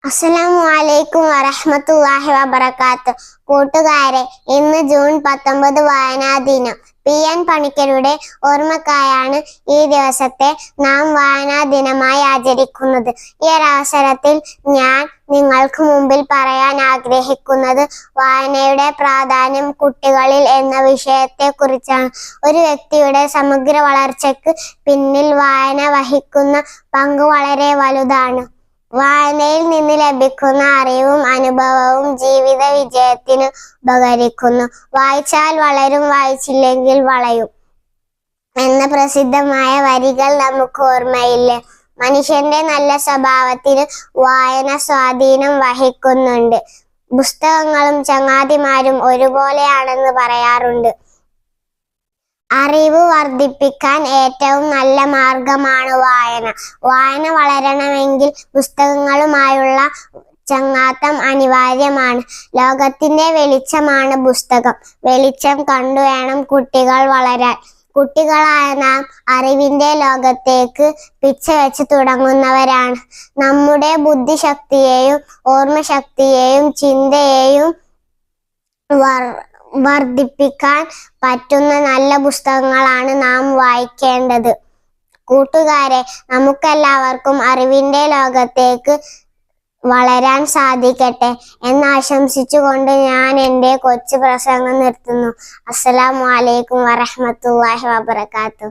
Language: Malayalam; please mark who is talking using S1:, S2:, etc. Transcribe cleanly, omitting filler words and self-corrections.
S1: അസ്സലാമു അലൈക്കും വറഹ്മത്തുള്ളാഹി വബറകാത്ത്. കൂട്ടുകാരെ, ഇന്ന് ജൂൺ 19 വായനാ ദിനം. PN പണിക്കരുടെ ഓർമ്മക്കായാണ് ഈ ദിവസത്തെ നാം വായനാ ദിനമായി ആചരിക്കുന്നത്. ഈ ഒരവസരത്തിൽ ഞാൻ നിങ്ങൾക്ക് മുമ്പിൽ പറയാൻ ആഗ്രഹിക്കുന്നത് വായനയുടെ പ്രാധാന്യം കുട്ടികളിൽ എന്ന വിഷയത്തെ കുറിച്ചാണ്. ഒരു വ്യക്തിയുടെ സമഗ്ര വളർച്ചയ്ക്ക് പിന്നിൽ വായന വഹിക്കുന്ന പങ്ക് വളരെ വലുതാണ്. വായനയിൽ നിന്ന് ലഭിക്കുന്ന അറിവും അനുഭവവും ജീവിത വിജയത്തിന് ഉപകരിക്കുന്നു. വായിച്ചാൽ വളരും, വായിച്ചില്ലെങ്കിൽ വളയും എന്ന പ്രസിദ്ധമായ വരികൾ നമുക്ക് ഓർമ്മയില്ലേ? മനുഷ്യന്റെ നല്ല സ്വഭാവത്തിന് വായന സ്വാധീനം വഹിക്കുന്നുണ്ട്. പുസ്തകങ്ങളും ചങ്ങാതിമാരും ഒരുപോലെയാണെന്ന് പറയാറുണ്ട്. അറിവ് വർദ്ധിപ്പിക്കാൻ ഏറ്റവും നല്ല മാർഗമാണ് വായന. വായന വളരണമെങ്കിൽ പുസ്തകങ്ങളുമായുള്ള ചങ്ങാത്തം അനിവാര്യമാണ്. ലോകത്തിന്റെ വെളിച്ചമാണ് പുസ്തകം. വെളിച്ചം കണ്ടു വേണം കുട്ടികൾ വളരാൻ. കുട്ടികളായ നാം അറിവിന്റെ ലോകത്തേക്ക് പിച്ച വെച്ച് തുടങ്ങുന്നവരാണ്. നമ്മുടെ ബുദ്ധിശക്തിയെയും ഓർമ്മശക്തിയെയും ചിന്തയെയും വർദ്ധിപ്പിക്കാൻ പറ്റുന്ന നല്ല പുസ്തകങ്ങളാണ് നാം വായിക്കേണ്ടത്. കൂട്ടുകാരെ, നമുക്കെല്ലാവർക്കും അറിവിന്റെ ലോകത്തേക്ക് വളരാൻ സാധിക്കട്ടെ എന്ന് ആശംസിച്ചുകൊണ്ട് ഞാൻ എൻ്റെ കൊച്ചു പ്രസംഗം നിർത്തുന്നു. അസ്സലാമു അലൈക്കും വറഹ്മത്തുള്ളാഹി വബറകാതുഹു.